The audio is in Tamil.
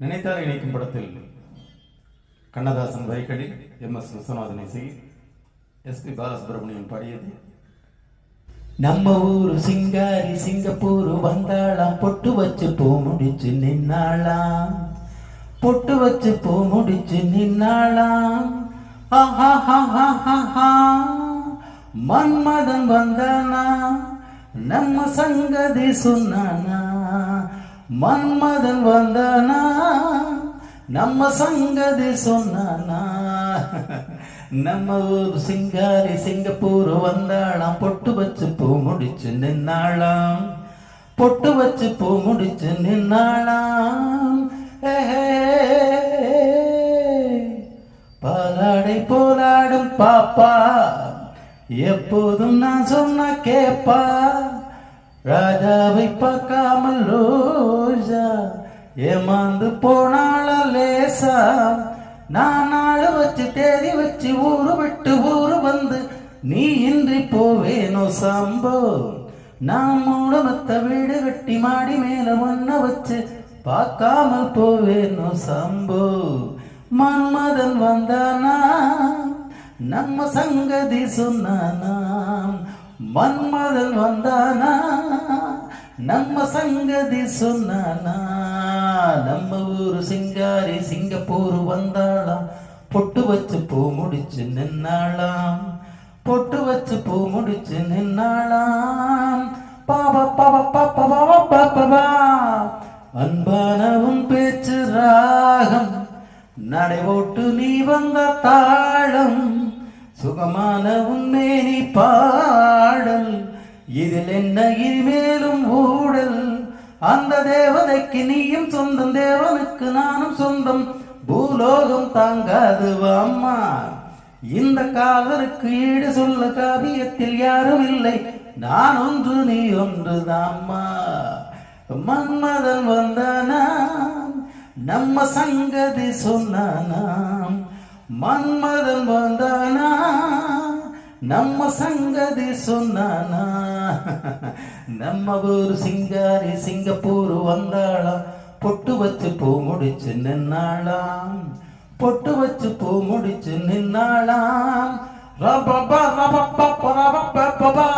நினைத்தால் இணைக்கும் படத்தில் கண்ணதாசன் வரிகளில் MS விஸ்வநாதன் இசை SP பாலசுப்ரமணியன் பாடியது. நம்ம ஊரு சிங்காரி சிங்கப்பூர் வந்தாளாம், பொட்டு வச்சு பூ முடிச்சு நின்னாளாம், பொட்டு வச்சு பூ முடிச்சு நின்னாளாம். மன்மதன் வந்தானா, நம்ம சங்கதி சொன்னானா, மன்மதன் வந்தானா, நம்ம சங்கதி சொன்னானா. நம்ம ஊர் சிங்காரி சிங்கப்பூர் வந்தாளாம், பொட்டு வச்சு பூ முடிச்சு நின்னாளாம், பொட்டு வச்சு பூ முடிச்சு நின்னாளாம். பாலாடை போலாடும் பாப்பா, எப்போதும் நான் சொன்ன கேப்பா, ராஜாவை பார்க்காமல் ரோஜா ஏமாந்து போனால லேசா. நான் நாள் வச்சு தேதி வச்சு ஊரு விட்டு ஊரு வந்து நீ இன்றி போவேனோ சாம்போ. நான் மூடமத்த வீடு கட்டி மாடி மேல ஒன்ன வச்சு பார்க்காமல் போவேனோ சாம்போ. மன்மதன் வந்தானா, நம்ம சங்கதி சொன்னானா, மன்மதன் வந்தானா, நம்ம சங்கதி சொன்னானா. நம்ம ஊரு சிங்காரி சிங்கப்பூர் வந்தாளாம், பொட்டு வச்சு பூ முடிச்சு நின்னாளாம், பொட்டு வச்சு பூ முடிச்சு நின்னாளாம். பாபா பாபா பாப்பா பாபா பாப்பா. அன்பானவும் பேச்சு ராகம், நடை ஓட்டு நீ வந்த தாளம், சுகமான உன்மேனி பாடல், இதில் என்ன இனிமேலும் ஊடல். அந்த தேவதைக்கு நீயும் சொந்தம், தேவனுக்கு நானும் சொந்தம், பூலோகம் தாங்காது வாம்மா. இந்த காதலுக்கு ஈடு சொல்ல காவியத்தில் யாரும் இல்லை, நான் ஒன்று நீ ஒன்று தாம்மா. மன்மதன் வந்தானா, நம்ம சங்கதி சொன்னானாம், மன்மதன் வந்தானா, நம்ம சங்கதி சொன்னானா. நம்ம ஊர் சிங்காரி சிங்கப்பூர் வந்தாளாம், பொட்டு வச்சு பூ முடிச்சு நின்னாளாம், பொட்டு வச்சு பூ முடிச்சு நின்னாளாம். ரபபா ரபபா ரபபா.